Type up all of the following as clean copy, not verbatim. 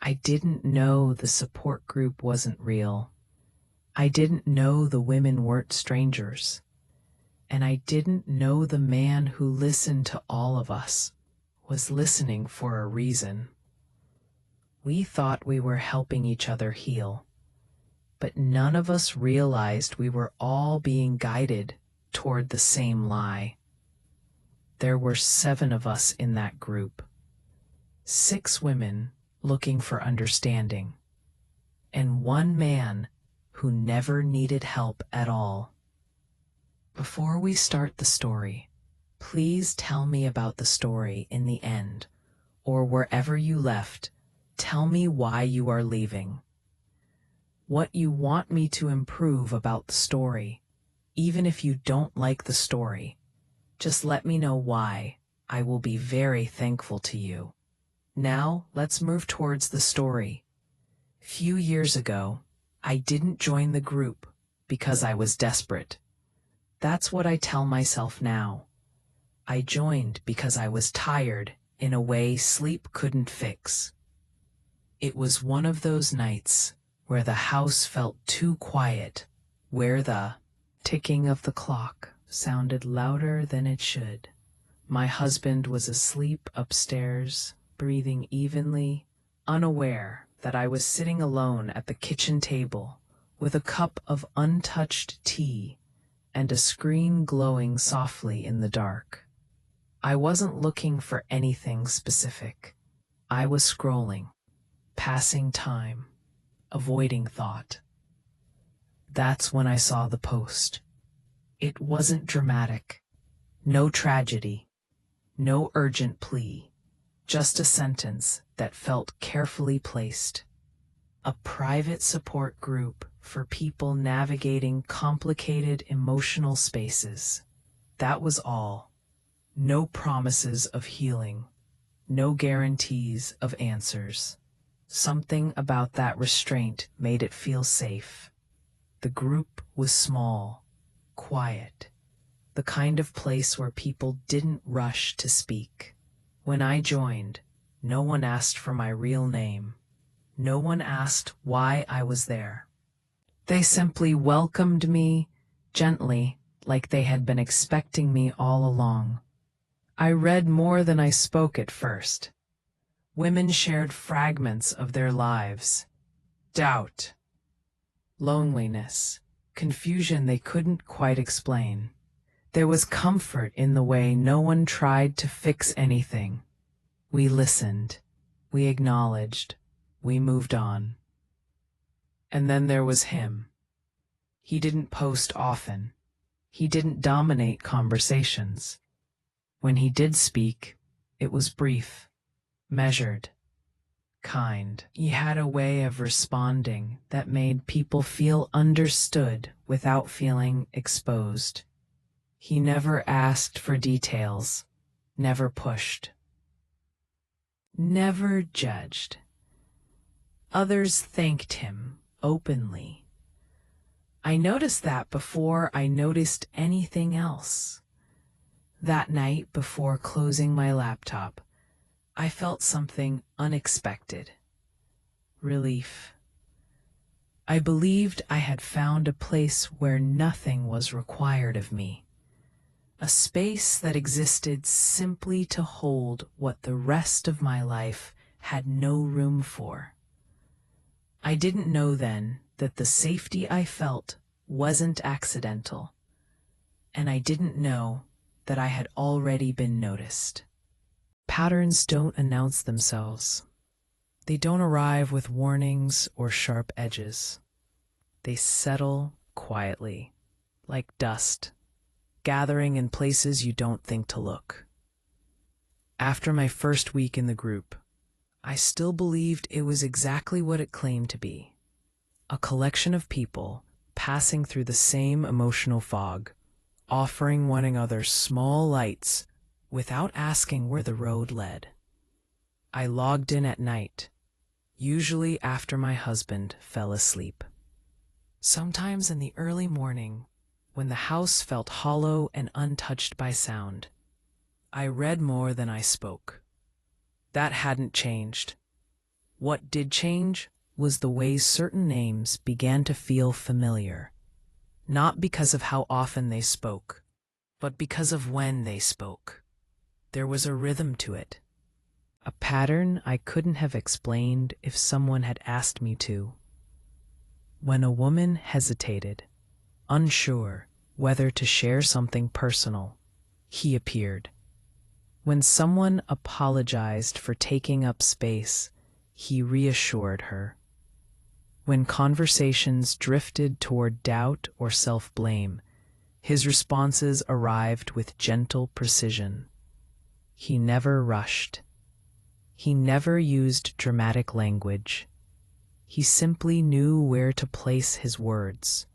I didn't know the support group wasn't real. I didn't know the women weren't strangers. And I didn't know the man who listened to all of us was listening for a reason. We thought we were helping each other heal, but none of us realized we were all being guided toward the same lie. There were 7 of us in that group, 6 women looking for understanding, and 1 man who never needed help at all. Before we start the story, please tell me about the story in the end, or wherever you left. Tell me why you are leaving. What you want me to improve about the story, even if you don't like the story. Just let me know why. I will be very thankful to you. Now, let's move towards the story. Few years ago, I didn't join the group because I was desperate. That's what I tell myself now. I joined because I was tired in a way sleep couldn't fix. It was one of those nights where the house felt too quiet, where the ticking of the clock sounded louder than it should. My husband was asleep upstairs, breathing evenly, unaware that I was sitting alone at the kitchen table with a cup of untouched tea and a screen glowing softly in the dark. I wasn't looking for anything specific. I was scrolling, passing time, avoiding thought. That's when I saw the post. It wasn't dramatic, no tragedy, no urgent plea, just a sentence that felt carefully placed. A private support group for people navigating complicated emotional spaces. That was all. No promises of healing, no guarantees of answers. Something about that restraint made it feel safe. The group was small, quiet, the kind of place where people didn't rush to speak. When I joined, no one asked for my real name. No one asked why I was there. They simply welcomed me gently, like they had been expecting me all along. I read more than I spoke at first. Women shared fragments of their lives. Doubt, loneliness, confusion they couldn't quite explain. There was comfort in the way no one tried to fix anything. We listened, we acknowledged, we moved on. And then there was him. He didn't post often. He didn't dominate conversations. When he did speak, it was brief, measured, kind. He had a way of responding that made people feel understood without feeling exposed. He never asked for details, never pushed, never judged. Others thanked him openly. I noticed that before I noticed anything else. That night, before closing my laptop, I felt something unexpected. Relief. I believed I had found a place where nothing was required of me. A space that existed simply to hold what the rest of my life had no room for. I didn't know then that the safety I felt wasn't accidental, and I didn't know that I had already been noticed. Patterns don't announce themselves. They don't arrive with warnings or sharp edges. They settle quietly, like dust, gathering in places you don't think to look. After my first week in the group, I still believed it was exactly what it claimed to be. A collection of people passing through the same emotional fog, offering one another small lights without asking where the road led. I logged in at night, usually after my husband fell asleep. Sometimes in the early morning, when the house felt hollow and untouched by sound, I read more than I spoke. That hadn't changed. What did change was the way certain names began to feel familiar, not because of how often they spoke, but because of when they spoke. There was a rhythm to it, a pattern I couldn't have explained if someone had asked me to. When a woman hesitated, unsure whether to share something personal, he appeared. When someone apologized for taking up space, he reassured her. When conversations drifted toward doubt or self-blame, his responses arrived with gentle precision. He never rushed. He never used dramatic language. He simply knew where to place his words.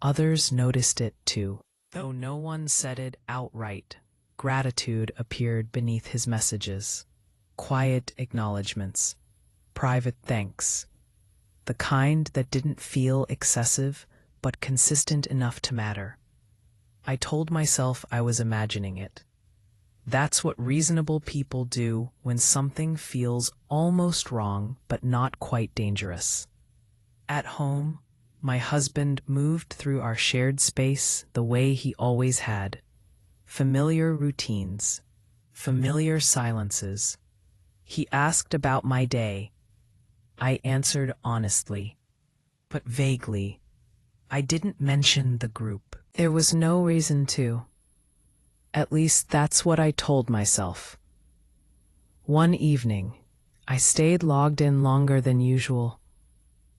Others noticed it too. Though no one said it outright, gratitude appeared beneath his messages. Quiet acknowledgments, private thanks, the kind that didn't feel excessive but consistent enough to matter. I told myself I was imagining it. That's what reasonable people do when something feels almost wrong but not quite dangerous. At home, my husband moved through our shared space the way he always had. Familiar routines, familiar silences. He asked about my day. I answered honestly, but vaguely. I didn't mention the group. There was no reason to. At least that's what I told myself. One evening, I stayed logged in longer than usual.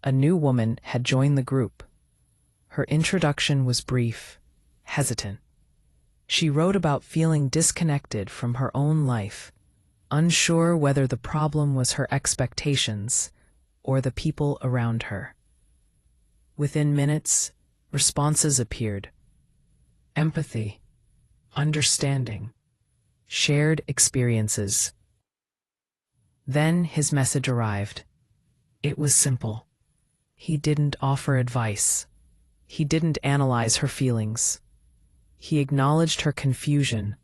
A new woman had joined the group. Her introduction was brief, hesitant. She wrote about feeling disconnected from her own life, unsure whether the problem was her expectations or the people around her. Within minutes, responses appeared. Empathy, understanding, shared experiences. Then his message arrived. It was simple. He didn't offer advice. He didn't analyze her feelings. He acknowledged her confusion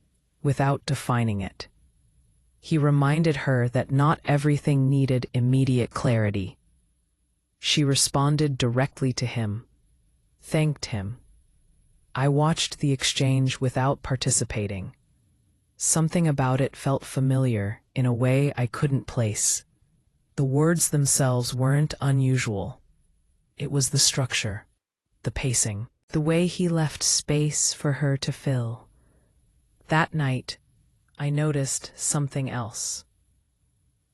without defining it. He reminded her that not everything needed immediate clarity. She responded directly to him, thanked him. I watched the exchange without participating. Something about it felt familiar in a way I couldn't place. The words themselves weren't unusual. It was the structure, the pacing, the way he left space for her to fill. That night, I noticed something else.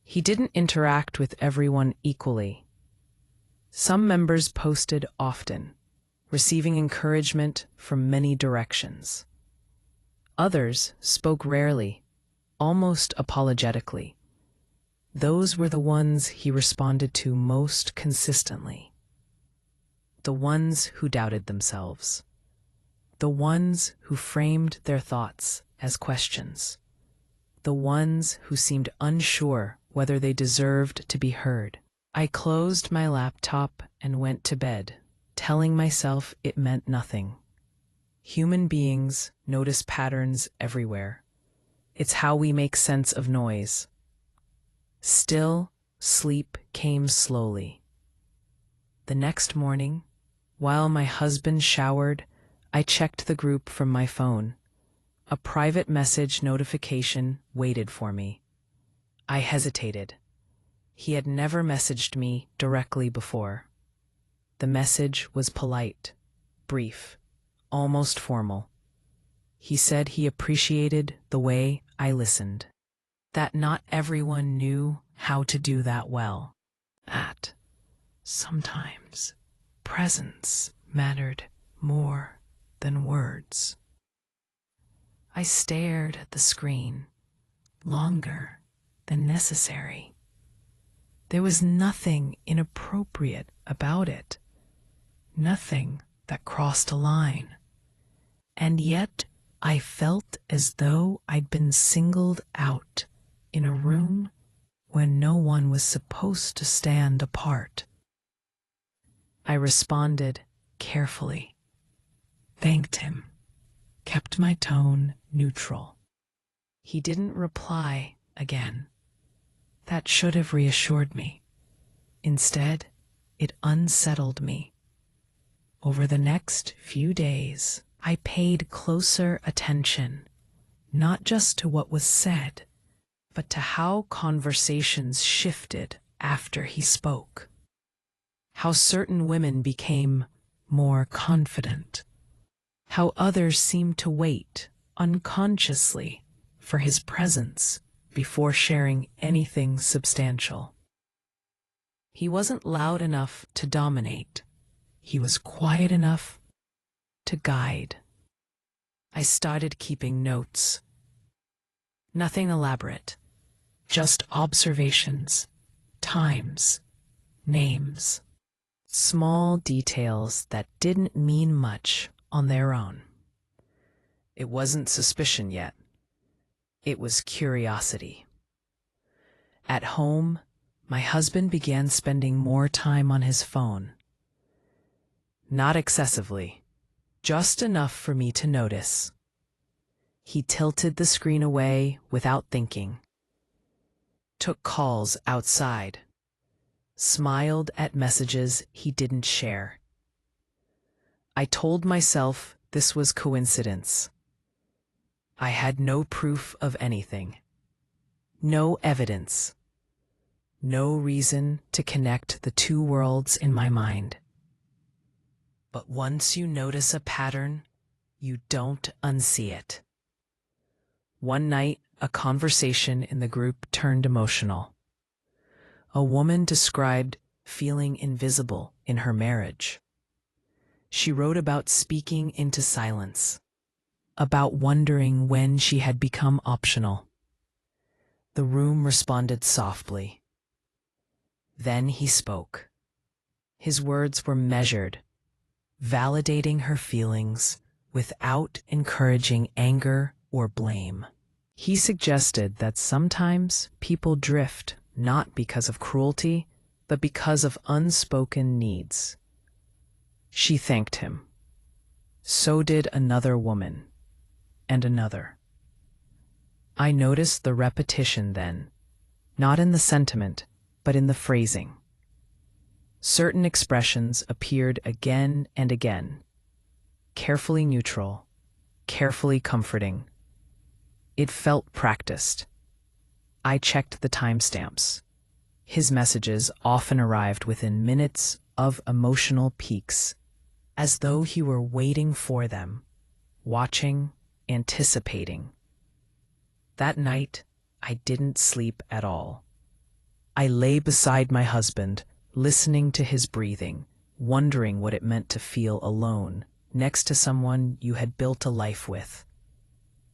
He didn't interact with everyone equally. Some members posted often, receiving encouragement from many directions. Others spoke rarely, almost apologetically. Those were the ones he responded to most consistently. The ones who doubted themselves. The ones who framed their thoughts as questions. The ones who seemed unsure whether they deserved to be heard. I closed my laptop and went to bed, telling myself it meant nothing. Human beings notice patterns everywhere. It's how we make sense of noise. Still, sleep came slowly. The next morning, while my husband showered, I checked the group from my phone. A private message notification waited for me. I hesitated. He had never messaged me directly before. The message was polite, brief, almost formal. He said he appreciated the way I listened, that not everyone knew how to do that well, that sometimes presence mattered more than words. I stared at the screen, longer than necessary. There was nothing inappropriate about it, nothing that crossed a line. And yet I felt as though I'd been singled out in a room when no one was supposed to stand apart. I responded carefully, thanked him, kept my tone neutral. He didn't reply again. That should have reassured me. Instead, it unsettled me. Over the next few days, I paid closer attention, not just to what was said, but to how conversations shifted after he spoke. How certain women became more confident. How others seemed to wait, unconsciously, for his presence before sharing anything substantial. He wasn't loud enough to dominate. He was quiet enough to guide. I started keeping notes. Nothing elaborate, just observations, times, names, small details that didn't mean much on their own. It wasn't suspicion yet. It was curiosity. At home, my husband began spending more time on his phone. Not excessively, just enough for me to notice. He tilted the screen away without thinking, took calls outside, smiled at messages he didn't share. I told myself this was coincidence. I had no proof of anything, no evidence, no reason to connect the two worlds in my mind. But once you notice a pattern, you don't unsee it. One night, a conversation in the group turned emotional. A woman described feeling invisible in her marriage. She wrote about speaking into silence, about wondering when she had become optional. The room responded softly. Then he spoke. His words were measured, validating her feelings without encouraging anger or blame. He suggested that sometimes people drift not because of cruelty, but because of unspoken needs. She thanked him. So did another woman, and another. I noticed the repetition then, not in the sentiment, but in the phrasing. Certain expressions appeared again and again, carefully neutral, carefully comforting. It felt practiced. I checked the timestamps. His messages often arrived within minutes of emotional peaks, as though he were waiting for them, watching, anticipating. That night, I didn't sleep at all. I lay beside my husband, listening to his breathing, wondering what it meant to feel alone, next to someone you had built a life with.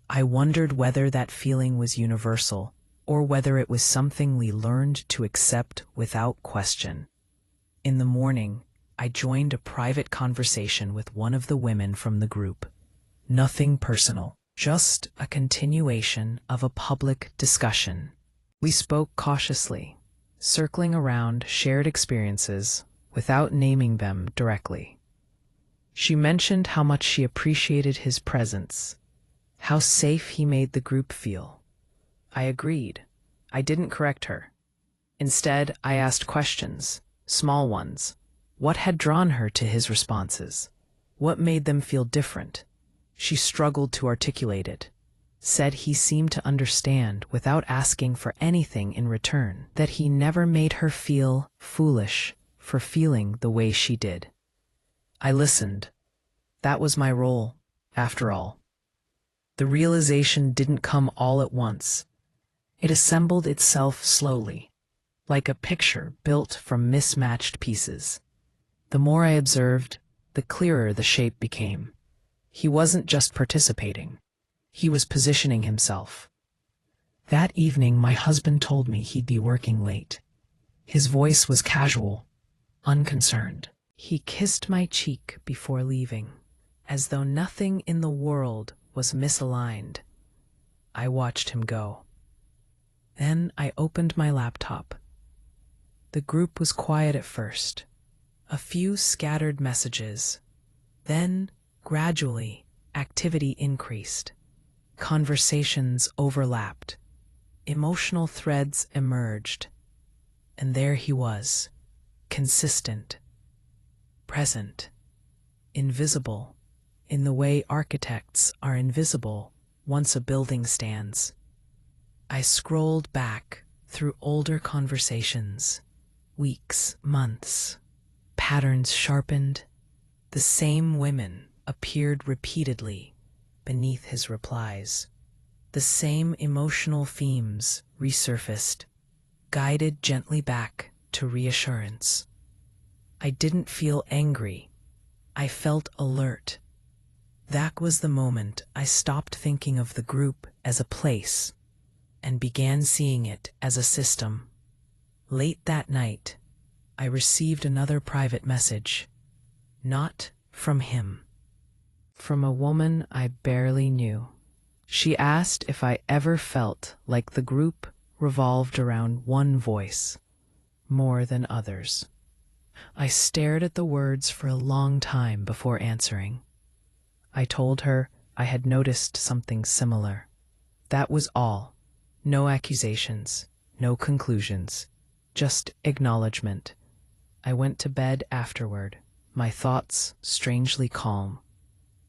I wondered whether that feeling was universal, or whether it was something we learned to accept without question. In the morning, I joined a private conversation with one of the women from the group. Nothing personal, just a continuation of a public discussion. We spoke cautiously, circling around shared experiences without naming them directly. She mentioned how much she appreciated his presence, how safe he made the group feel. I agreed. I didn't correct her. Instead, I asked questions, small ones. What had drawn her to his responses? What made them feel different? She struggled to articulate it, said he seemed to understand without asking for anything in return, that he never made her feel foolish for feeling the way she did. I listened. That was my role, after all. The realization didn't come all at once. It assembled itself slowly, like a picture built from mismatched pieces. The more I observed, the clearer the shape became. He wasn't just participating. He was positioning himself. That evening, my husband told me he'd be working late. His voice was casual, unconcerned. He kissed my cheek before leaving, as though nothing in the world was misaligned. I watched him go. Then I opened my laptop. The group was quiet at first. A few scattered messages. Then, gradually, activity increased. Conversations overlapped. Emotional threads emerged. And there he was, consistent, present, invisible, in the way architects are invisible once a building stands. I scrolled back through older conversations, weeks, months, patterns sharpened. The same women appeared repeatedly beneath his replies. The same emotional themes resurfaced, guided gently back to reassurance. I didn't feel angry. I felt alert. That was the moment I stopped thinking of the group as a place and began seeing it as a system. Late that night, I received another private message. Not from him. From a woman I barely knew. She asked if I ever felt like the group revolved around one voice more than others. I stared at the words for a long time before answering. I told her I had noticed something similar. That was all. No accusations, no conclusions, just acknowledgement. I went to bed afterward, my thoughts strangely calm.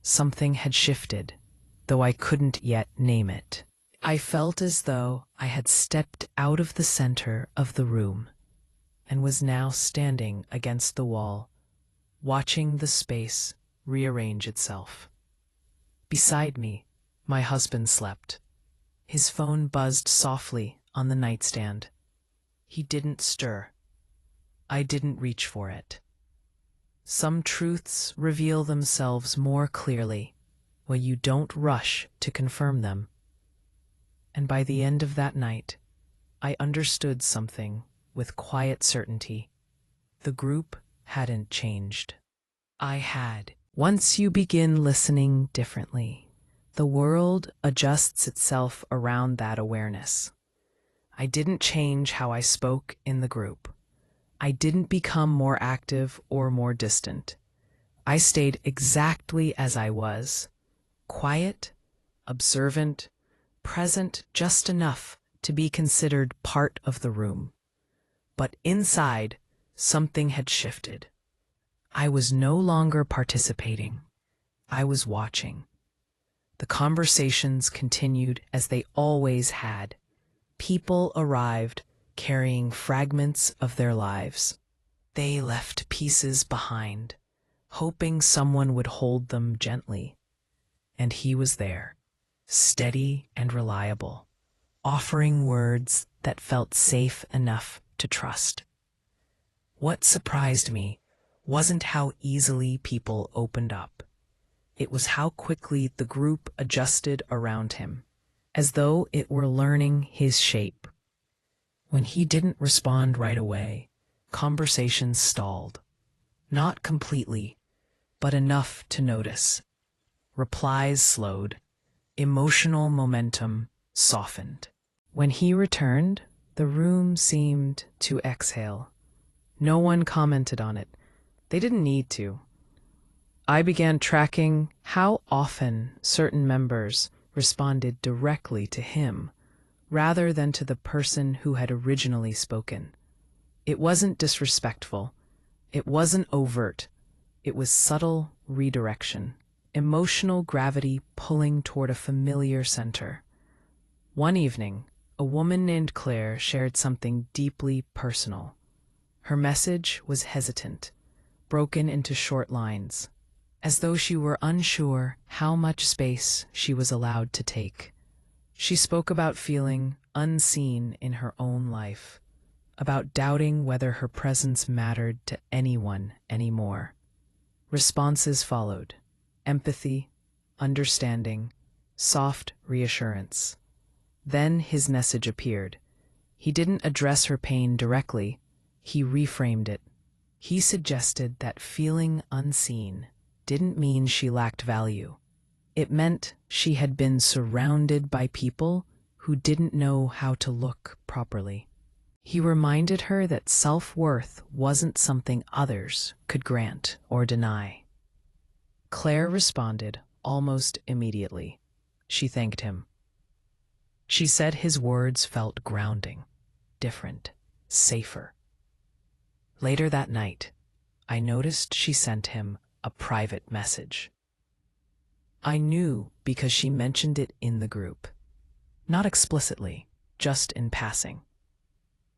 Something had shifted, though I couldn't yet name it. I felt as though I had stepped out of the center of the room and was now standing against the wall, watching the space rearrange itself. Beside me, my husband slept. His phone buzzed softly on the nightstand. He didn't stir. I didn't reach for it. Some truths reveal themselves more clearly when you don't rush to confirm them. And by the end of that night, I understood something with quiet certainty. The group hadn't changed. I had. Once you begin listening differently, the world adjusts itself around that awareness. I didn't change how I spoke in the group. I didn't become more active or more distant. I stayed exactly as I was, quiet, observant, present just enough to be considered part of the room. But inside, something had shifted. I was no longer participating. I was watching. The conversations continued as they always had. People arrived carrying fragments of their lives. They left pieces behind, hoping someone would hold them gently. And he was there, steady and reliable, offering words that felt safe enough to trust. What surprised me wasn't how easily people opened up. It was how quickly the group adjusted around him, as though it were learning his shape. When he didn't respond right away, conversations stalled. Not completely, but enough to notice. Replies slowed. Emotional momentum softened. When he returned, the room seemed to exhale. No one commented on it. They didn't need to. I began tracking how often certain members responded directly to him, rather than to the person who had originally spoken. It wasn't disrespectful. It wasn't overt. It was subtle redirection, emotional gravity pulling toward a familiar center. One evening, a woman named Claire shared something deeply personal. Her message was hesitant, broken into short lines, as though she were unsure how much space she was allowed to take. She spoke about feeling unseen in her own life, about doubting whether her presence mattered to anyone anymore. Responses followed: empathy, understanding, soft reassurance. Then his message appeared. He didn't address her pain directly. He reframed it. He suggested that feeling unseen didn't mean she lacked value. It meant she had been surrounded by people who didn't know how to look properly. He reminded her that self-worth wasn't something others could grant or deny. Claire responded almost immediately. She thanked him. She said his words felt grounding, different, safer. Later that night, I noticed she sent him a private message. I knew because she mentioned it in the group. Not explicitly, just in passing.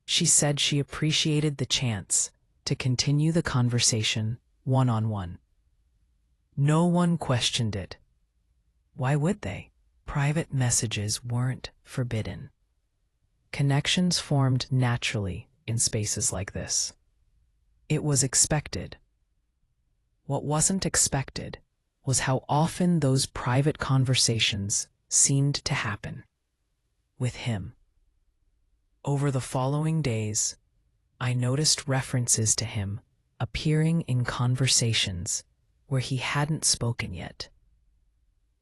She said she appreciated the chance to continue the conversation one-on-one. No one questioned it. Why would they? Private messages weren't forbidden. Connections formed naturally in spaces like this. It was expected. What wasn't expected was how often those private conversations seemed to happen with him. Over the following days, I noticed references to him appearing in conversations where he hadn't spoken yet.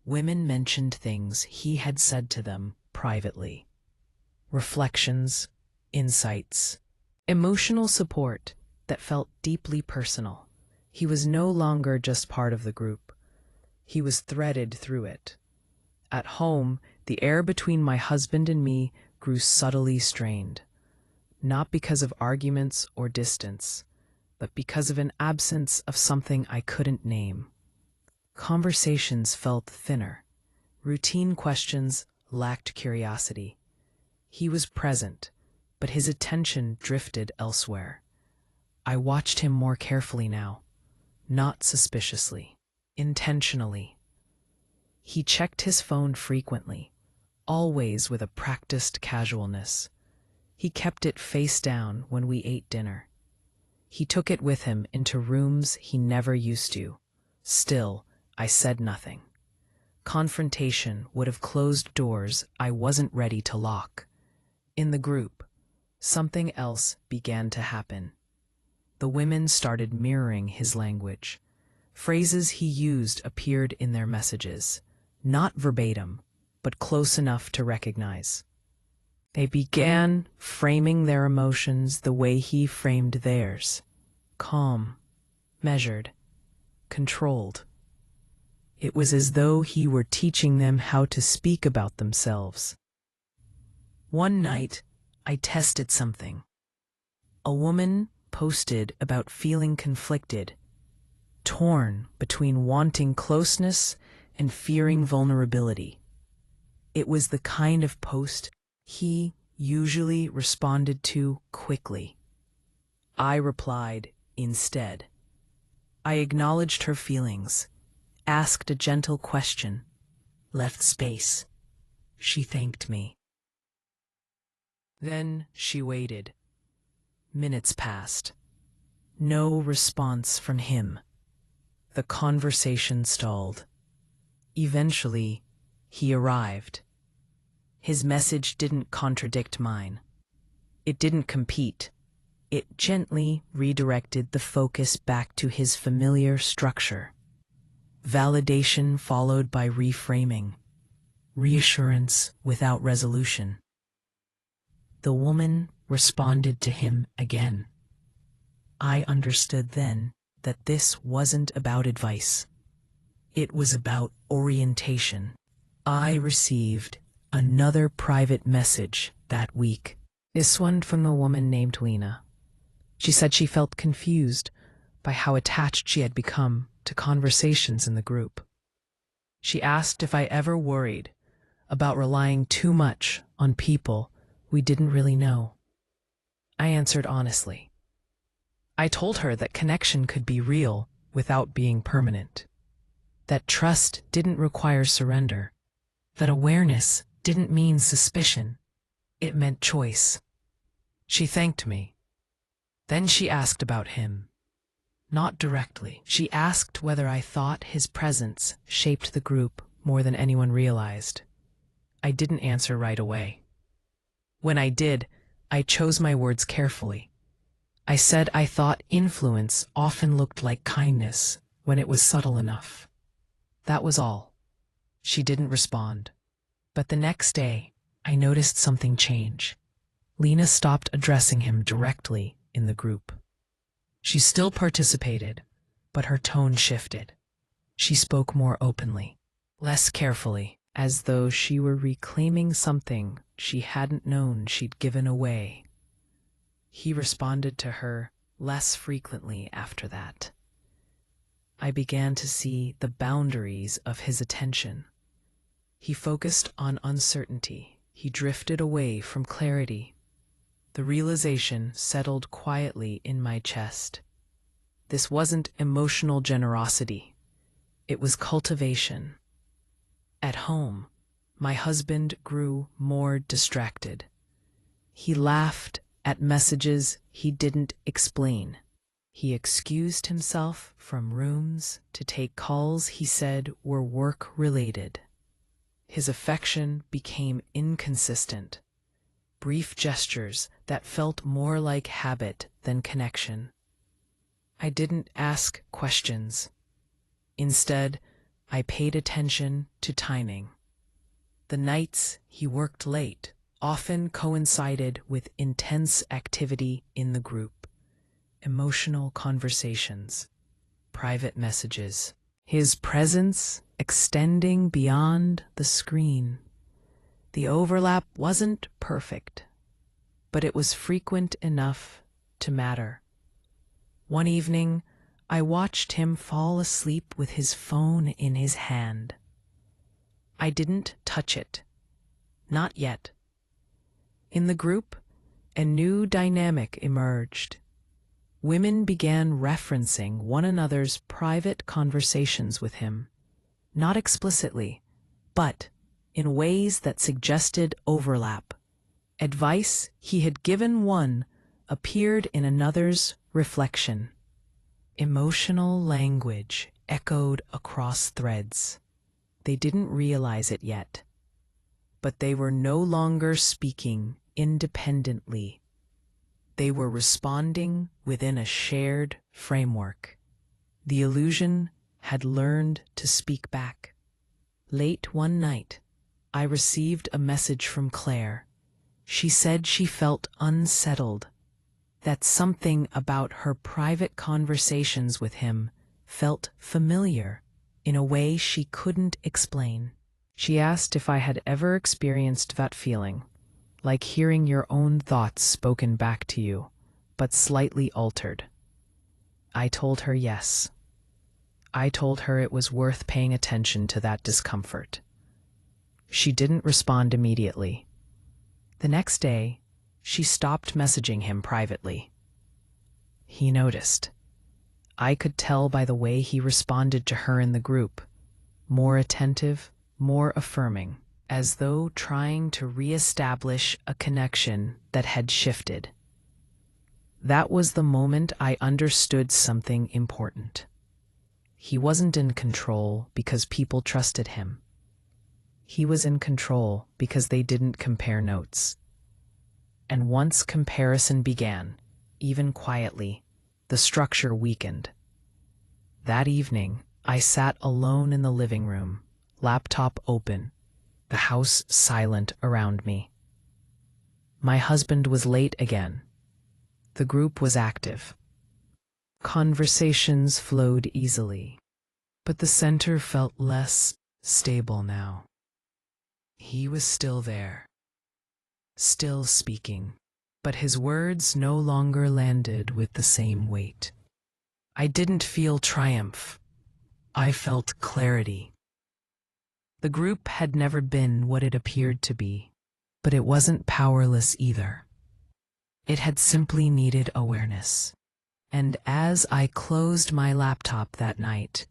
Women mentioned things he had said to them privately. Reflections, insights, emotional support that felt deeply personal. He was no longer just part of the group. He was threaded through it. At home, the air between my husband and me grew subtly strained, not because of arguments or distance, but because of an absence of something I couldn't name. Conversations felt thinner. Routine questions lacked curiosity. He was present, but his attention drifted elsewhere. I watched him more carefully now, not suspiciously, intentionally. He checked his phone frequently, always with a practiced casualness. He kept it face down when we ate dinner. He took it with him into rooms he never used to. Still, I said nothing. Confrontation would have closed doors I wasn't ready to lock. In the group, something else began to happen. The women started mirroring his language. Phrases he used appeared in their messages, not verbatim, but close enough to recognize. They began framing their emotions the way he framed theirs. Calm, measured, controlled. It was as though he were teaching them how to speak about themselves. One night, I tested something. A woman posted about feeling conflicted, torn between wanting closeness and fearing vulnerability. It was the kind of post he usually responded to quickly. I replied instead. I acknowledged her feelings, asked a gentle question, left space. She thanked me. Then she waited. Minutes passed. No response from him. The conversation stalled. Eventually, he arrived. His message didn't contradict mine. It didn't compete. It gently redirected the focus back to his familiar structure. Validation followed by reframing. Reassurance without resolution. The woman responded to him again. I understood then that this wasn't about advice. It was about orientation. I received another private message that week. This one from a woman named Lena. She said she felt confused by how attached she had become to conversations in the group. She asked if I ever worried about relying too much on people we didn't really know. I answered honestly. I told her that connection could be real without being permanent, that trust didn't require surrender, that awareness didn't mean suspicion, it meant choice. She thanked me. Then she asked about him. Not directly. She asked whether I thought his presence shaped the group more than anyone realized. I didn't answer right away. When I did, I chose my words carefully. I said I thought influence often looked like kindness when it was subtle enough. That was all. She didn't respond. But the next day, I noticed something change. Lena stopped addressing him directly in the group. She still participated, but her tone shifted. She spoke more openly, less carefully, as though she were reclaiming something she hadn't known she'd given away. He responded to her less frequently after that. I began to see the boundaries of his attention. He focused on uncertainty. He drifted away from clarity. The realization settled quietly in my chest. This wasn't emotional generosity. It was cultivation. At home, my husband grew more distracted. He laughed at messages he didn't explain. He excused himself from rooms to take calls he said were work-related. His affection became inconsistent, brief gestures that felt more like habit than connection. I didn't ask questions. Instead, I paid attention to timing. The nights he worked late often coincided with intense activity in the group. Emotional conversations, private messages, his presence extending beyond the screen. The overlap wasn't perfect, but it was frequent enough to matter. One evening, I watched him fall asleep with his phone in his hand. I didn't touch it. Not yet. In the group, a new dynamic emerged. Women began referencing one another's private conversations with him, not explicitly, but in ways that suggested overlap. Advice he had given one appeared in another's reflection. Emotional language echoed across threads. They didn't realize it yet, but they were no longer speaking independently. They were responding within a shared framework. The illusion had learned to speak back. Late one night, I received a message from Claire. She said she felt unsettled, that something about her private conversations with him felt familiar in a way she couldn't explain. She asked if I had ever experienced that feeling, like hearing your own thoughts spoken back to you, but slightly altered. I told her yes. I told her it was worth paying attention to that discomfort. She didn't respond immediately. The next day, she stopped messaging him privately. He noticed. I could tell by the way he responded to her in the group, more attentive, more affirming, as though trying to reestablish a connection that had shifted. That was the moment I understood something important. He wasn't in control because people trusted him. He was in control because they didn't compare notes. And once comparison began, even quietly, the structure weakened. That evening, I sat alone in the living room, laptop open, the house silent around me. My husband was late again. The group was active. Conversations flowed easily, but the center felt less stable now. He was still there, still speaking, but his words no longer landed with the same weight. I didn't feel triumph. I felt clarity. The group had never been what it appeared to be, but it wasn't powerless either. It had simply needed awareness. And as I closed my laptop that night,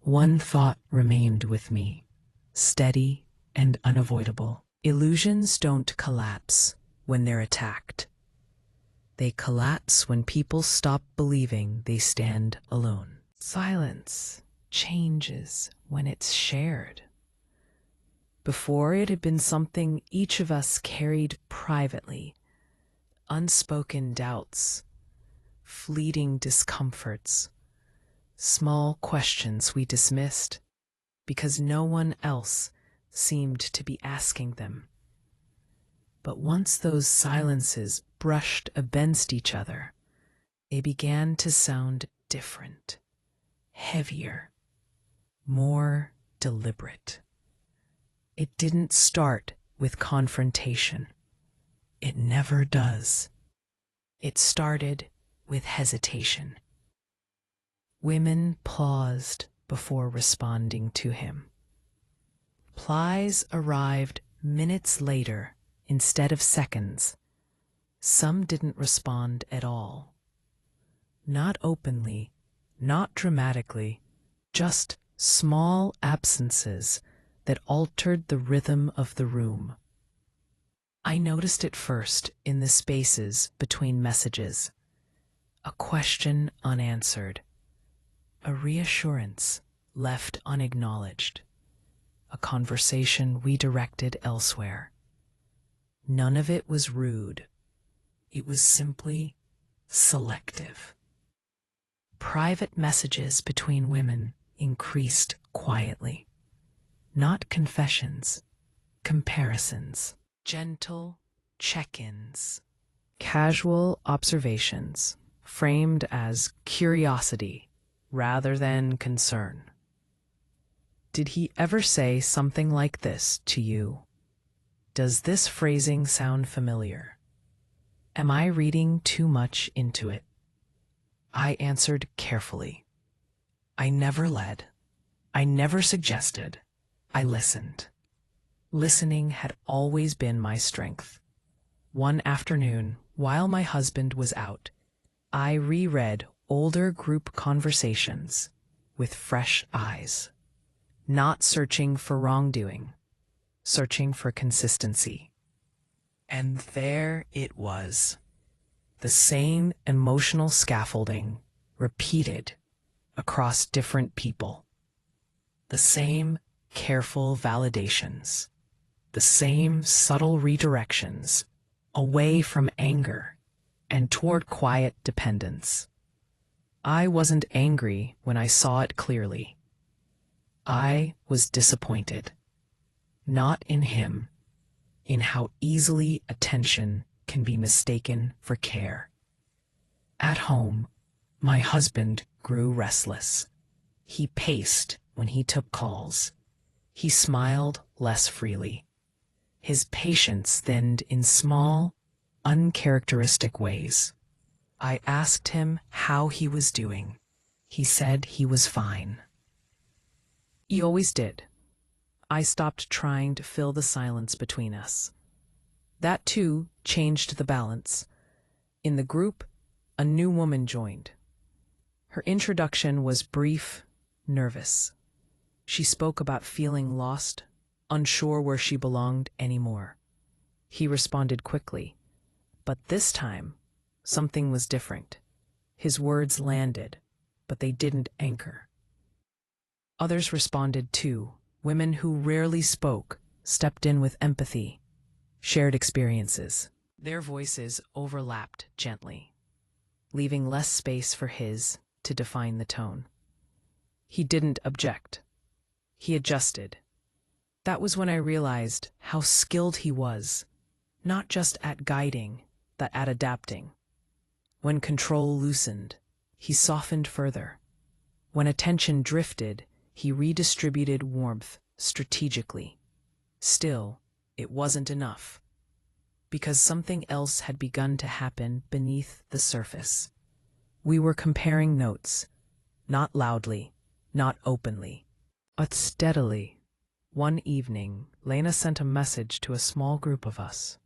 one thought remained with me, steady and unavoidable. Illusions don't collapse when they're attacked. They collapse when people stop believing they stand alone. Silence changes when it's shared. Before, it had been something each of us carried privately. Unspoken doubts, fleeting discomforts, small questions we dismissed because no one else seemed to be asking them. But once those silences brushed against each other, they began to sound different, heavier, more deliberate. It didn't start with confrontation. It never does. It started with hesitation. Women paused before responding to him. Replies arrived minutes later instead of seconds. Some didn't respond at all. Not openly, not dramatically, just small absences that altered the rhythm of the room. I noticed it first in the spaces between messages. A question unanswered. A reassurance left unacknowledged. A conversation redirected elsewhere. None of it was rude. It was simply selective. Private messages between women increased quietly. Not confessions, comparisons, gentle check-ins, casual observations framed as curiosity rather than concern. Did he ever say something like this to you? Does this phrasing sound familiar? Am I reading too much into it? I answered carefully. I never led. I never suggested. I listened. Listening had always been my strength. One afternoon, while my husband was out, I reread older group conversations with fresh eyes, not searching for wrongdoing, searching for consistency. And there it was, the same emotional scaffolding repeated across different people, the same careful validations, the same subtle redirections away from anger and toward quiet dependence. I wasn't angry when I saw it clearly. I was disappointed, not in him, in how easily attention can be mistaken for care. At home, my husband grew restless. He paced when he took calls. He smiled less freely. His patience thinned in small, uncharacteristic ways. I asked him how he was doing. He said he was fine. He always did. I stopped trying to fill the silence between us. That, too, changed the balance. In the group, a new woman joined. Her introduction was brief, nervous. She spoke about feeling lost, unsure where she belonged anymore. He responded quickly. But this time, something was different. His words landed, but they didn't anchor. Others responded too. Women who rarely spoke stepped in with empathy, shared experiences. Their voices overlapped gently, leaving less space for his to define the tone. He didn't object. He adjusted. That was when I realized how skilled he was, not just at guiding, but at adapting. When control loosened, he softened further. When attention drifted, he redistributed warmth strategically. Still, it wasn't enough, because something else had begun to happen beneath the surface. We were comparing notes, not loudly, not openly, but steadily. One evening, Lena sent a message to a small group of us.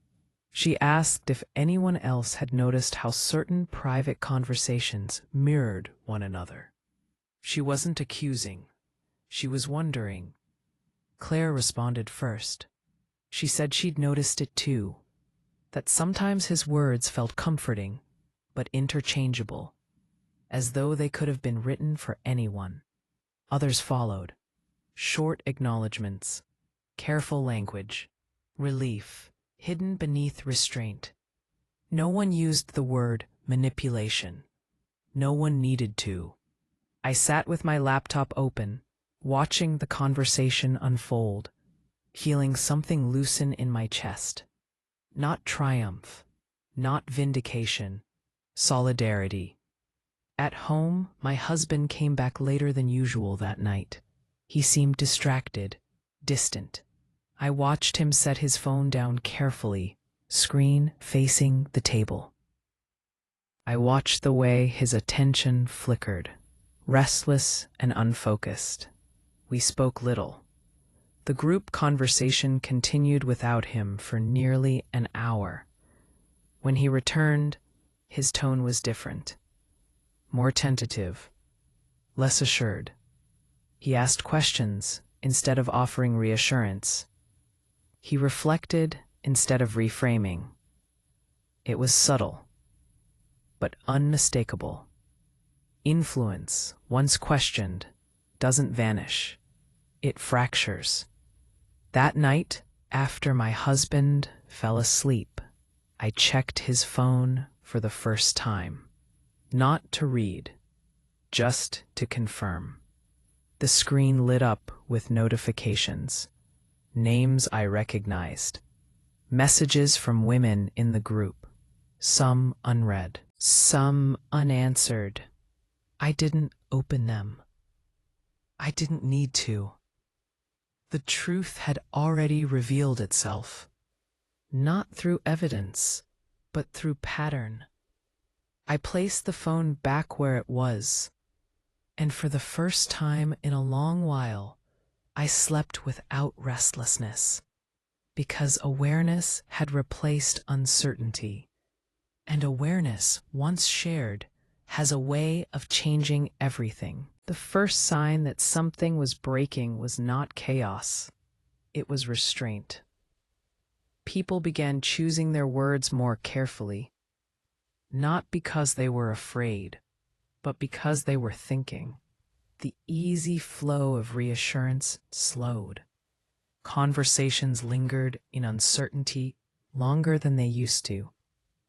She asked if anyone else had noticed how certain private conversations mirrored one another. She wasn't accusing. She was wondering. Claire responded first. She said she'd noticed it too, that sometimes his words felt comforting, but interchangeable, as though they could have been written for anyone. Others followed. Short acknowledgments, careful language, relief, hidden beneath restraint. No one used the word manipulation. No one needed to. I sat with my laptop open, watching the conversation unfold, feeling something loosen in my chest. Not triumph, not vindication, solidarity. At home, my husband came back later than usual that night. He seemed distracted, distant. I watched him set his phone down carefully, screen facing the table. I watched the way his attention flickered, restless and unfocused. We spoke little. The group conversation continued without him for nearly an hour. When he returned, his tone was different, more tentative, less assured. He asked questions instead of offering reassurance. He reflected instead of reframing. It was subtle, but unmistakable. Influence, once questioned, doesn't vanish. It fractures. That night, after my husband fell asleep, I checked his phone for the first time. Not to read, just to confirm. The screen lit up with notifications. Names I recognized. Messages from women in the group. Some unread, some unanswered. I didn't open them. I didn't need to. The truth had already revealed itself, not through evidence, but through pattern. I placed the phone back where it was, and for the first time in a long while, I slept without restlessness, because awareness had replaced uncertainty, and awareness, once shared, has a way of changing everything. The first sign that something was breaking was not chaos. It was restraint. People began choosing their words more carefully, not because they were afraid, but because they were thinking. The easy flow of reassurance slowed. Conversations lingered in uncertainty longer than they used to,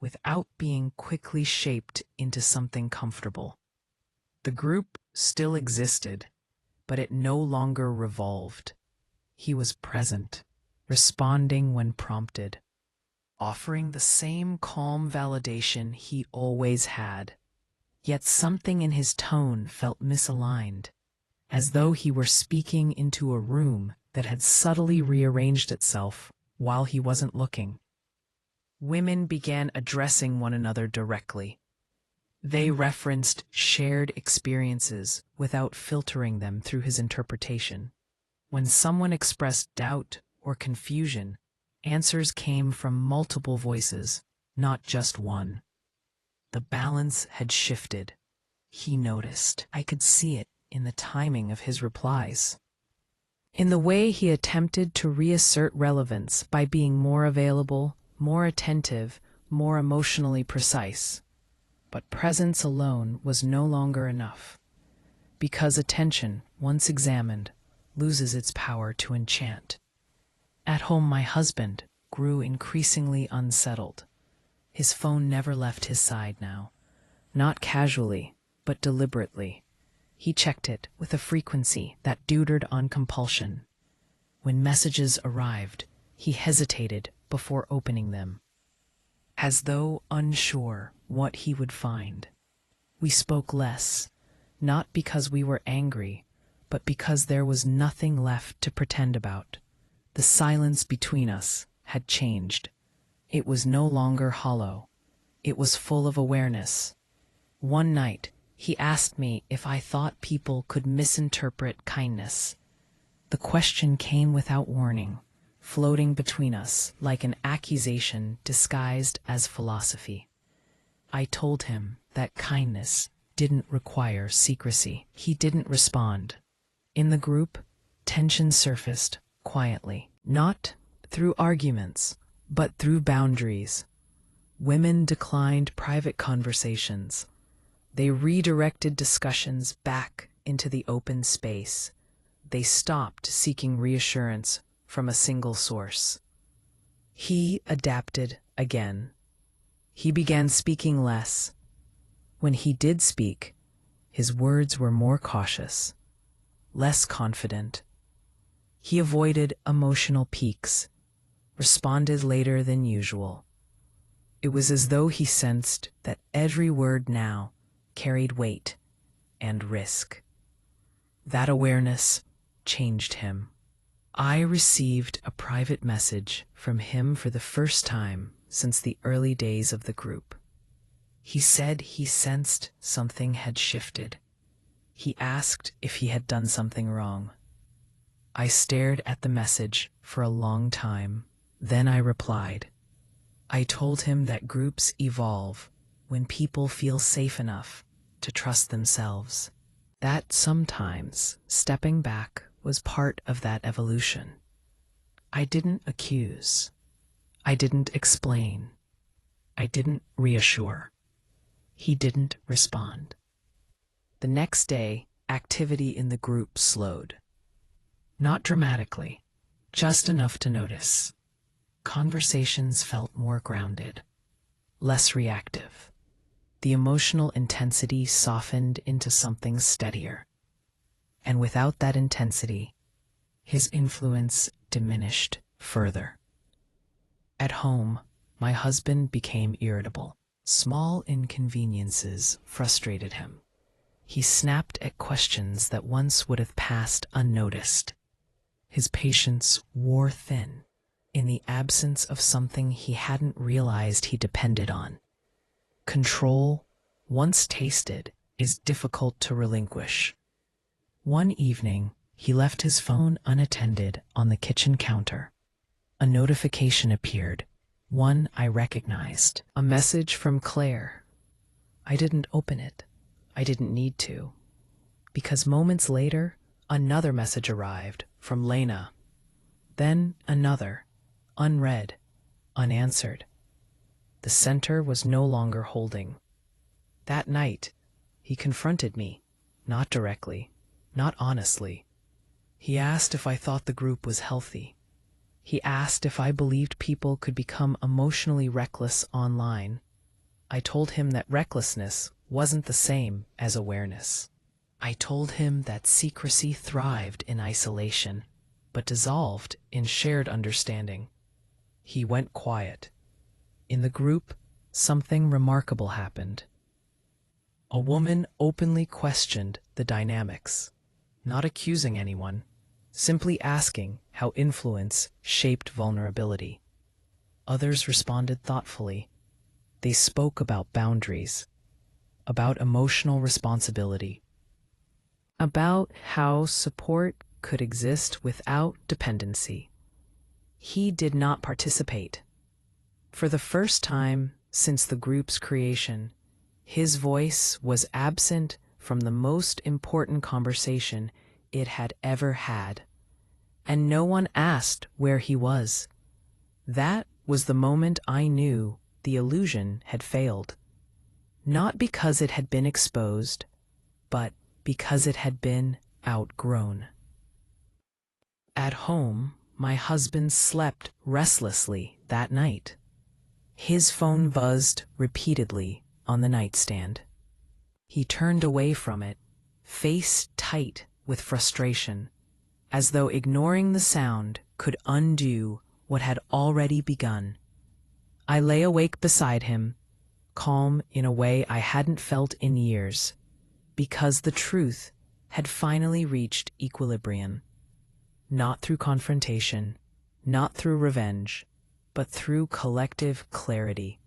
without being quickly shaped into something comfortable. The group still existed, but it no longer revolved. He was present, responding when prompted, offering the same calm validation he always had. Yet something in his tone felt misaligned, as though he were speaking into a room that had subtly rearranged itself while he wasn't looking. Women began addressing one another directly. They referenced shared experiences without filtering them through his interpretation. When someone expressed doubt or confusion, answers came from multiple voices, not just one. The balance had shifted. He noticed. I could see it in the timing of his replies, in the way he attempted to reassert relevance by being more available, more attentive, more emotionally precise. But presence alone was no longer enough, because attention, once examined, loses its power to enchant. At home, my husband grew increasingly unsettled. His phone never left his side now, not casually, but deliberately. He checked it with a frequency that deutered on compulsion. When messages arrived, he hesitated before opening them, as though unsure what he would find. We spoke less, not because we were angry, but because there was nothing left to pretend about. The silence between us had changed. It was no longer hollow. It was full of awareness. One night, he asked me if I thought people could misinterpret kindness. The question came without warning, floating between us like an accusation disguised as philosophy. I told him that kindness didn't require secrecy. He didn't respond. In the group, tension surfaced quietly, not through arguments, but through boundaries. Women declined private conversations. They redirected discussions back into the open space. They stopped seeking reassurance from a single source. He adapted again. He began speaking less. When he did speak, his words were more cautious, less confident. He avoided emotional peaks, responded later than usual. It was as though he sensed that every word now carried weight and risk. That awareness changed him. I received a private message from him for the first time since the early days of the group. He said he sensed something had shifted. He asked if he had done something wrong. I stared at the message for a long time. Then I replied. I told him that groups evolve when people feel safe enough to trust themselves. That sometimes stepping back was part of that evolution. I didn't accuse. I didn't explain. I didn't reassure. He didn't respond. The next day, activity in the group slowed. Not dramatically, just enough to notice. Conversations felt more grounded, less reactive. The emotional intensity softened into something steadier. And without that intensity, his influence diminished further. At home, my husband became irritable. Small inconveniences frustrated him. He snapped at questions that once would have passed unnoticed. His patience wore thin in the absence of something he hadn't realized he depended on. Control, once tasted, is difficult to relinquish. One evening, he left his phone unattended on the kitchen counter. A notification appeared, one I recognized. A message from Claire. I didn't open it. I didn't need to. Because moments later, another message arrived from Lena. Then another, unread, unanswered. The center was no longer holding. That night, he confronted me, not directly, not honestly. He asked if I thought the group was healthy. He asked if I believed people could become emotionally reckless online. I told him that recklessness wasn't the same as awareness. I told him that secrecy thrived in isolation, but dissolved in shared understanding. He went quiet. In the group, something remarkable happened. A woman openly questioned the dynamics, not accusing anyone, simply asking how influence shaped vulnerability. Others responded thoughtfully. They spoke about boundaries, about emotional responsibility, about how support could exist without dependency. He did not participate. For the first time since the group's creation, his voice was absent from the most important conversation it had ever had. And no one asked where he was. That was the moment I knew the illusion had failed. Not because it had been exposed, but because it had been outgrown. At home, my husband slept restlessly that night. His phone buzzed repeatedly on the nightstand. He turned away from it, face tight with frustration, as though ignoring the sound could undo what had already begun. I lay awake beside him, calm in a way I hadn't felt in years, because the truth had finally reached equilibrium. Not through confrontation, not through revenge, but through collective clarity.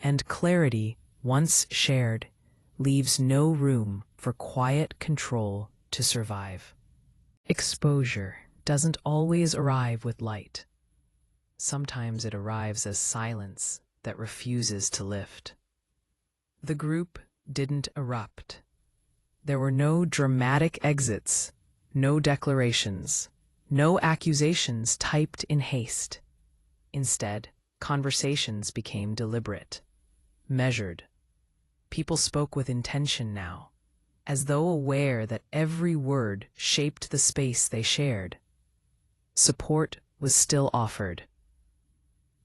And clarity, once shared, leaves no room for quiet control to survive. Exposure doesn't always arrive with light. Sometimes it arrives as silence that refuses to lift. The group didn't erupt. There were no dramatic exits, no declarations, no accusations typed in haste. Instead, conversations became deliberate, measured. People spoke with intention now, as though aware that every word shaped the space they shared. Support was still offered,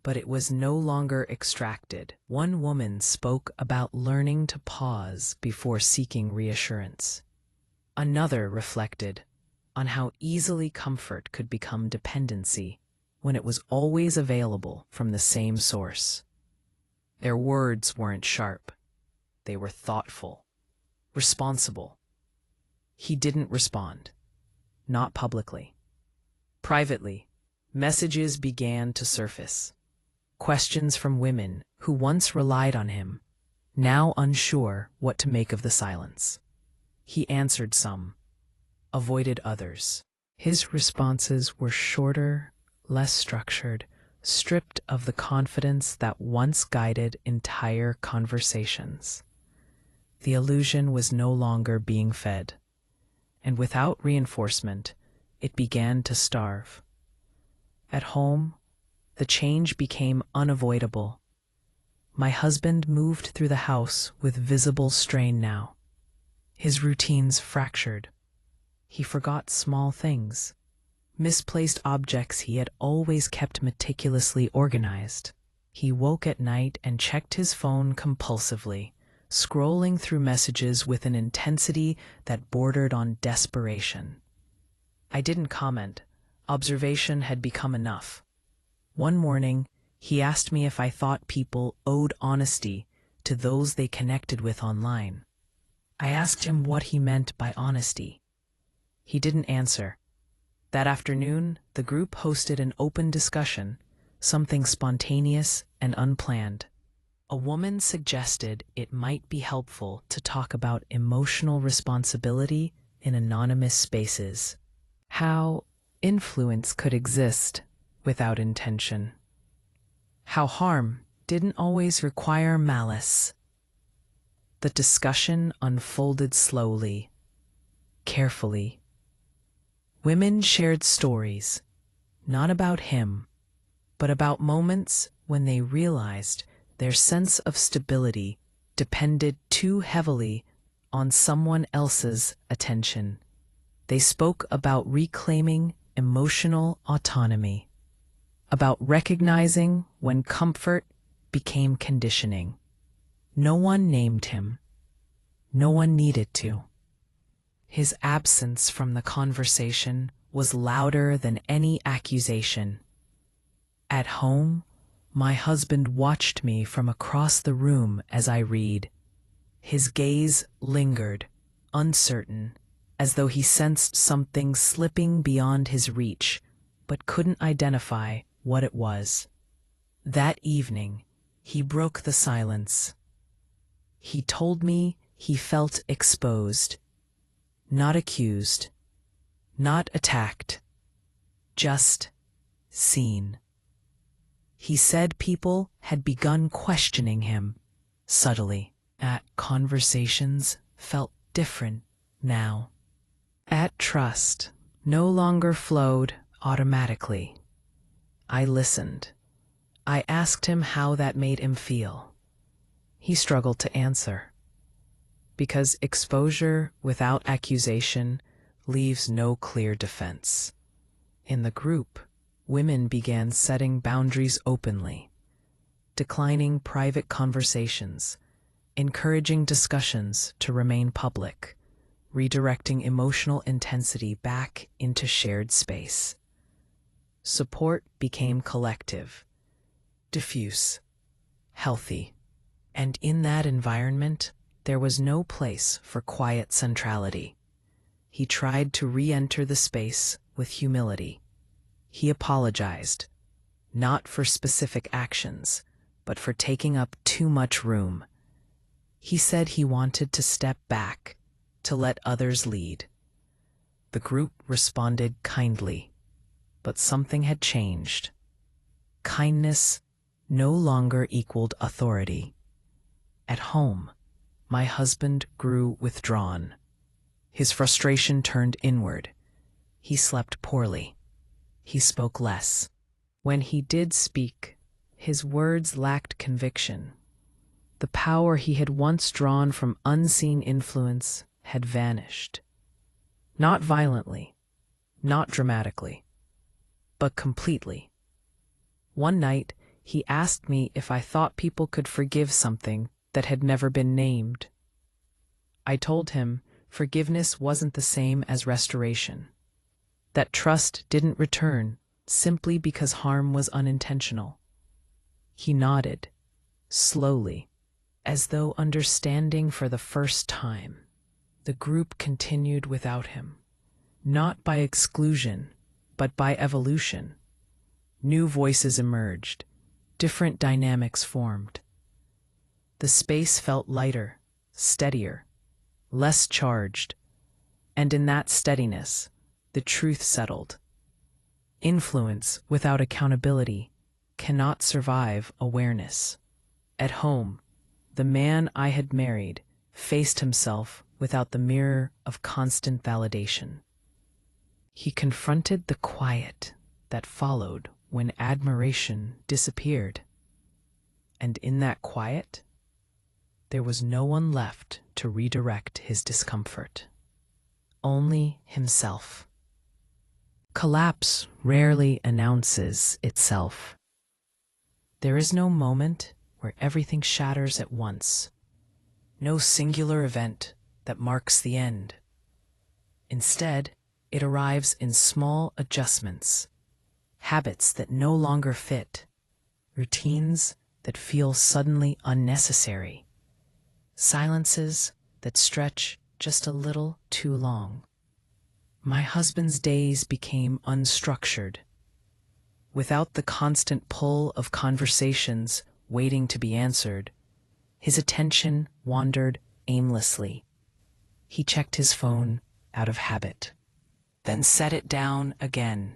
but it was no longer extracted. One woman spoke about learning to pause before seeking reassurance. Another reflected on how easily comfort could become dependency when it was always available from the same source. Their words weren't sharp. They were thoughtful, responsible. He didn't respond, not publicly. Privately, messages began to surface. Questions from women who once relied on him, now unsure what to make of the silence. He answered some, avoided others. His responses were shorter, less structured, stripped of the confidence that once guided entire conversations. The illusion was no longer being fed, and without reinforcement, it began to starve. At home, the change became unavoidable. My husband moved through the house with visible strain now. His routines fractured. He forgot small things, misplaced objects he had always kept meticulously organized. He woke at night and checked his phone compulsively, scrolling through messages with an intensity that bordered on desperation. I didn't comment. Observation had become enough. One morning, he asked me if I thought people owed honesty to those they connected with online. I asked him what he meant by honesty. He didn't answer. That afternoon, the group hosted an open discussion, something spontaneous and unplanned. A woman suggested it might be helpful to talk about emotional responsibility in anonymous spaces. How influence could exist without intention. How harm didn't always require malice. The discussion unfolded slowly, carefully. Women shared stories, not about him, but about moments when they realized their sense of stability depended too heavily on someone else's attention. They spoke about reclaiming emotional autonomy, about recognizing when comfort became conditioning. No one named him. No one needed to. His absence from the conversation was louder than any accusation. At home, my husband watched me from across the room as I read. His gaze lingered, uncertain, as though he sensed something slipping beyond his reach, but couldn't identify what it was. That evening, he broke the silence. He told me he felt exposed, not accused, not attacked, just seen. He said people had begun questioning him, subtly. That conversations felt different now. That trust no longer flowed automatically. I listened. I asked him how that made him feel. He struggled to answer. Because exposure without accusation leaves no clear defense. In the group, women began setting boundaries openly, declining private conversations, encouraging discussions to remain public, redirecting emotional intensity back into shared space. Support became collective, diffuse, healthy, and in that environment, there was no place for quiet centrality. He tried to re-enter the space with humility. He apologized, not for specific actions, but for taking up too much room. He said he wanted to step back, to let others lead. The group responded kindly, but something had changed. Kindness no longer equaled authority. At home, my husband grew withdrawn. His frustration turned inward. He slept poorly. He spoke less. When he did speak, his words lacked conviction. The power he had once drawn from unseen influence had vanished. Not violently, not dramatically, but completely. One night, he asked me if I thought people could forgive something that had never been named. I told him forgiveness wasn't the same as restoration, that trust didn't return simply because harm was unintentional. He nodded, slowly, as though understanding for the first time. The group continued without him, not by exclusion, but by evolution. New voices emerged, different dynamics formed. The space felt lighter, steadier, less charged, and in that steadiness, the truth settled. Influence without accountability cannot survive awareness. At home, the man I had married faced himself without the mirror of constant validation. He confronted the quiet that followed when admiration disappeared. And in that quiet, there was no one left to redirect his discomfort. Only himself. Collapse rarely announces itself. There is no moment where everything shatters at once. No singular event that marks the end. Instead, it arrives in small adjustments, habits that no longer fit, routines that feel suddenly unnecessary, silences that stretch just a little too long. My husband's days became unstructured. Without the constant pull of conversations waiting to be answered, his attention wandered aimlessly. He checked his phone out of habit, then set it down again,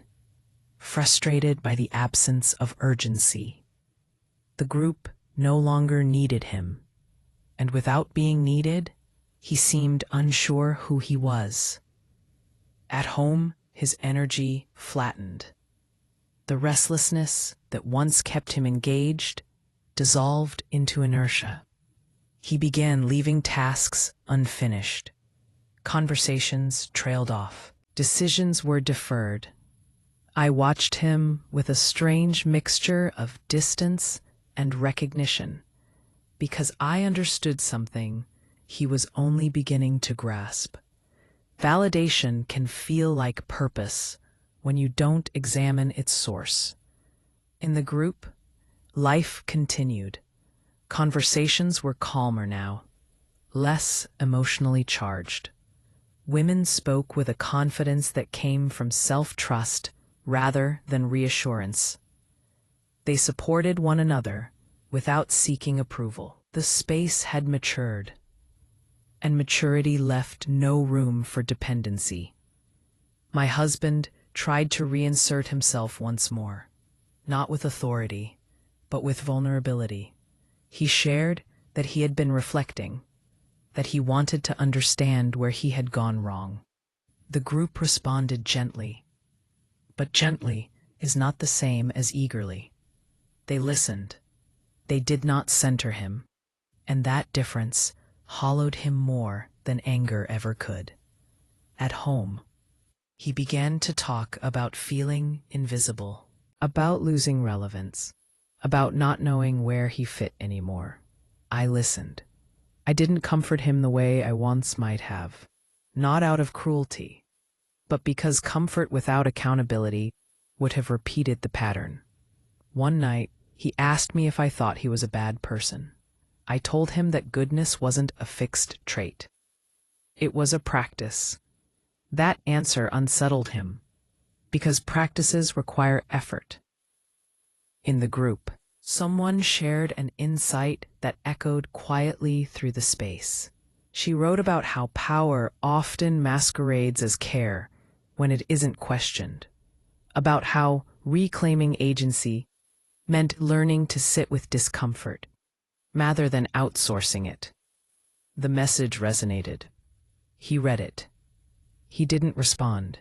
frustrated by the absence of urgency. The group no longer needed him, and without being needed, he seemed unsure who he was. At home, his energy flattened. The restlessness that once kept him engaged dissolved into inertia. He began leaving tasks unfinished. Conversations trailed off. Decisions were deferred. I watched him with a strange mixture of distance and recognition, because I understood something he was only beginning to grasp. Validation can feel like purpose when you don't examine its source. In the group, life continued. Conversations were calmer now, less emotionally charged. Women spoke with a confidence that came from self-trust rather than reassurance. They supported one another without seeking approval. The space had matured, and maturity left no room for dependency. My husband tried to reinsert himself once more, not with authority, but with vulnerability. He shared that he had been reflecting, that he wanted to understand where he had gone wrong. The group responded gently, but gently is not the same as eagerly. They listened. They did not center him, and that difference hollowed him more than anger ever could. At home, he began to talk about feeling invisible, about losing relevance, about not knowing where he fit anymore. I listened. I didn't comfort him the way I once might have, not out of cruelty, but because comfort without accountability would have repeated the pattern. One night, he asked me if I thought he was a bad person. I told him that goodness wasn't a fixed trait. It was a practice. That answer unsettled him, because practices require effort. In the group, someone shared an insight that echoed quietly through the space. She wrote about how power often masquerades as care when it isn't questioned, about how reclaiming agency meant learning to sit with discomfort, rather than outsourcing it. The message resonated. He read it. He didn't respond.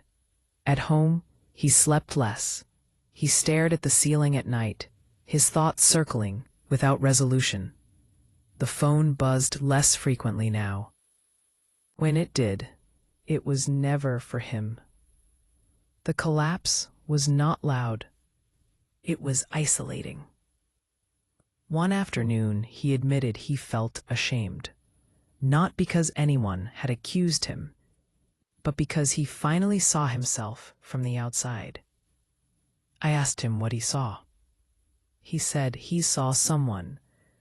At home, he slept less. He stared at the ceiling at night, his thoughts circling without resolution. The phone buzzed less frequently now. When it did, it was never for him. The collapse was not loud. It was isolating. One afternoon, he admitted he felt ashamed, not because anyone had accused him, but because he finally saw himself from the outside. I asked him what he saw. He said he saw someone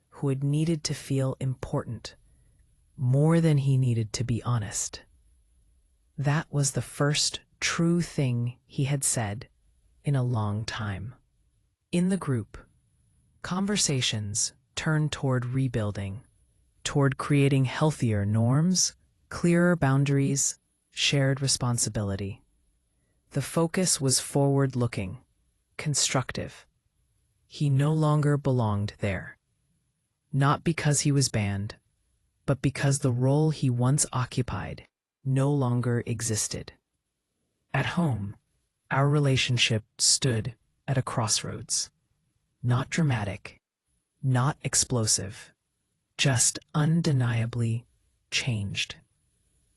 who had needed to feel important, more than he needed to be honest. That was the first true thing he had said in a long time. In the group, conversations turned toward rebuilding, toward creating healthier norms, clearer boundaries, shared responsibility. The focus was forward-looking, constructive. He no longer belonged there. Not because he was banned, but because the role he once occupied no longer existed. At home, our relationship stood at a crossroads. Not dramatic, not explosive, just undeniably changed.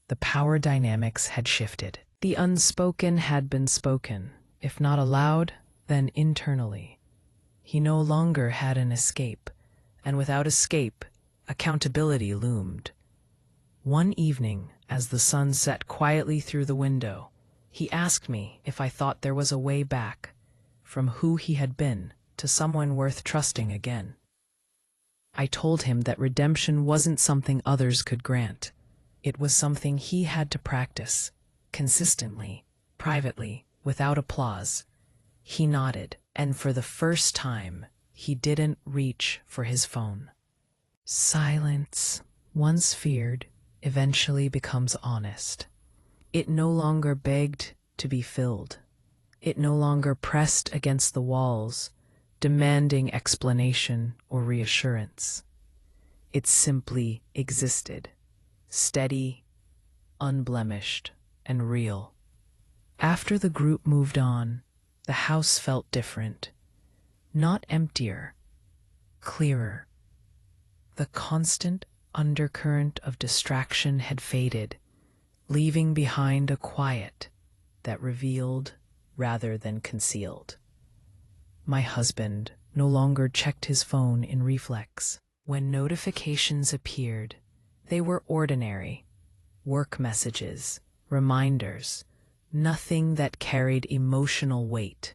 The power dynamics had shifted. The unspoken had been spoken, if not aloud, then internally. He no longer had an escape, and without escape, accountability loomed. One evening, as the sun set quietly through the window, he asked me if I thought there was a way back from who he had been to someone worth trusting again. I told him that redemption wasn't something others could grant. It was something he had to practice, consistently, privately, without applause. He nodded, and for the first time, he didn't reach for his phone. Silence, once feared, eventually becomes honest. It no longer begged to be filled. It no longer pressed against the walls, demanding explanation or reassurance. It simply existed, steady, unblemished, and real. After the group moved on, the house felt different. Not emptier, clearer. The constant undercurrent of distraction had faded, leaving behind a quiet that revealed rather than concealed. My husband no longer checked his phone in reflex. When notifications appeared, they were ordinary, work messages, reminders, nothing that carried emotional weight.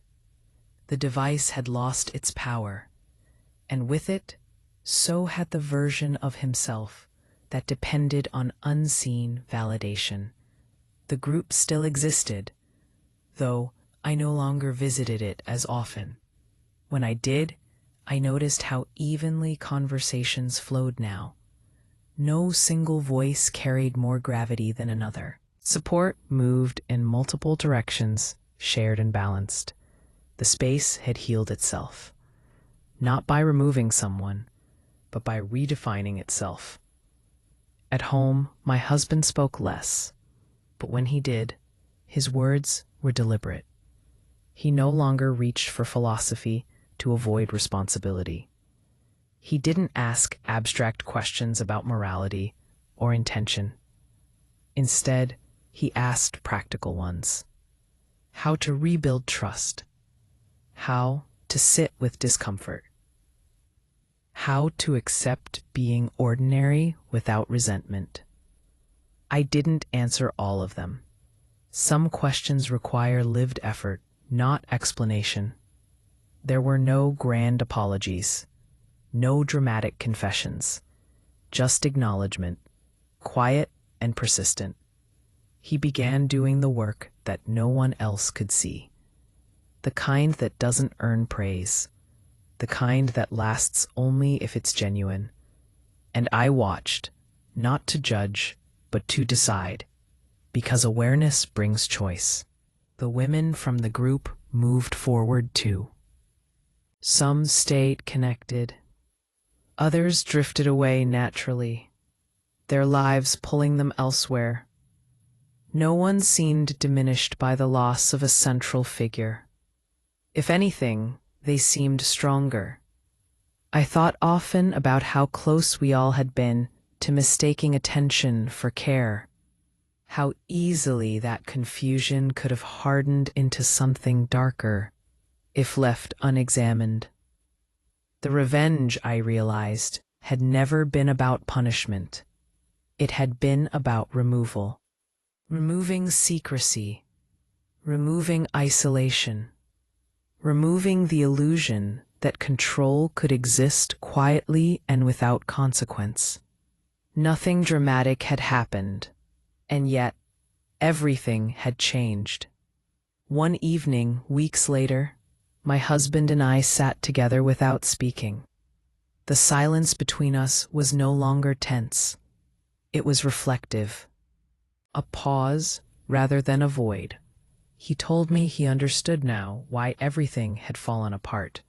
The device had lost its power, and with it, so had the version of himself that depended on unseen validation. The group still existed, though I no longer visited it as often. When I did, I noticed how evenly conversations flowed now. No single voice carried more gravity than another. Support moved in multiple directions, shared and balanced. The space had healed itself, not by removing someone, but by redefining itself. At home, my husband spoke less, but when he did, his words were deliberate. He no longer reached for philosophy to avoid responsibility. He didn't ask abstract questions about morality or intention. Instead, he asked practical ones. How to rebuild trust. How to sit with discomfort. How to accept being ordinary without resentment. I didn't answer all of them. Some questions require lived effort, not explanation. There were no grand apologies, no dramatic confessions, just acknowledgement, quiet and persistent. He began doing the work that no one else could see, the kind that doesn't earn praise, the kind that lasts only if it's genuine. And I watched, not to judge, but to decide, because awareness brings choice. The women from the group moved forward too. Some stayed connected. Others drifted away naturally, their lives pulling them elsewhere. No one seemed diminished by the loss of a central figure. If anything, they seemed stronger. I thought often about how close we all had been to mistaking attention for care, how easily that confusion could have hardened into something darker if left unexamined. The revenge, I realized, had never been about punishment. It had been about removal. Removing secrecy, removing isolation, removing the illusion that control could exist quietly and without consequence. Nothing dramatic had happened, and yet everything had changed. One evening, weeks later, my husband and I sat together without speaking. The silence between us was no longer tense. It was reflective. A pause rather than a void. He told me he understood now why everything had fallen apart.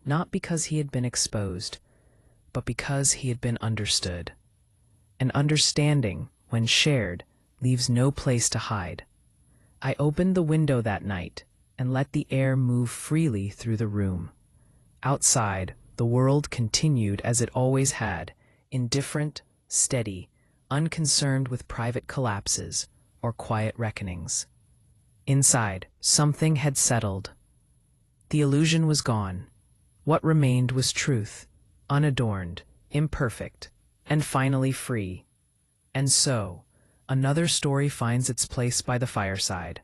Not because he had been exposed, but because he had been understood. An understanding, when shared, leaves no place to hide. I opened the window that night and let the air move freely through the room. Outside, the world continued as it always had, indifferent, steady, unconcerned with private collapses or quiet reckonings. Inside, something had settled. The illusion was gone. What remained was truth, unadorned, imperfect, and finally free. And so, another story finds its place by the fireside.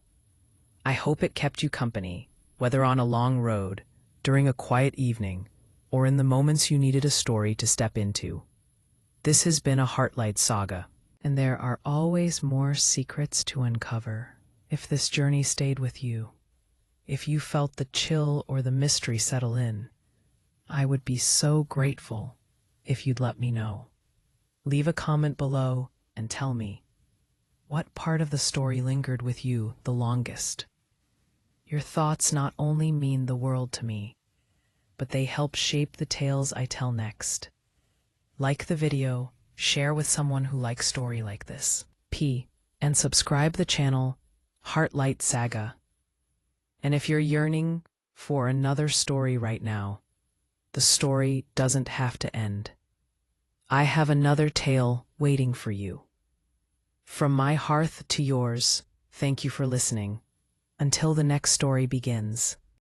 I hope it kept you company, whether on a long road, during a quiet evening, or in the moments you needed a story to step into. This has been a Heartlight saga, and there are always more secrets to uncover if this journey stayed with you. If you felt the chill or the mystery settle in, I would be so grateful if you'd let me know. Leave a comment below and tell me, what part of the story lingered with you the longest? Your thoughts not only mean the world to me, but they help shape the tales I tell next. Like the video, share with someone who likes story like this. And subscribe the channel Heartlight Saga. And if you're yearning for another story right now, the story doesn't have to end. I have another tale waiting for you. From my hearth to yours, thank you for listening. Until the next story begins.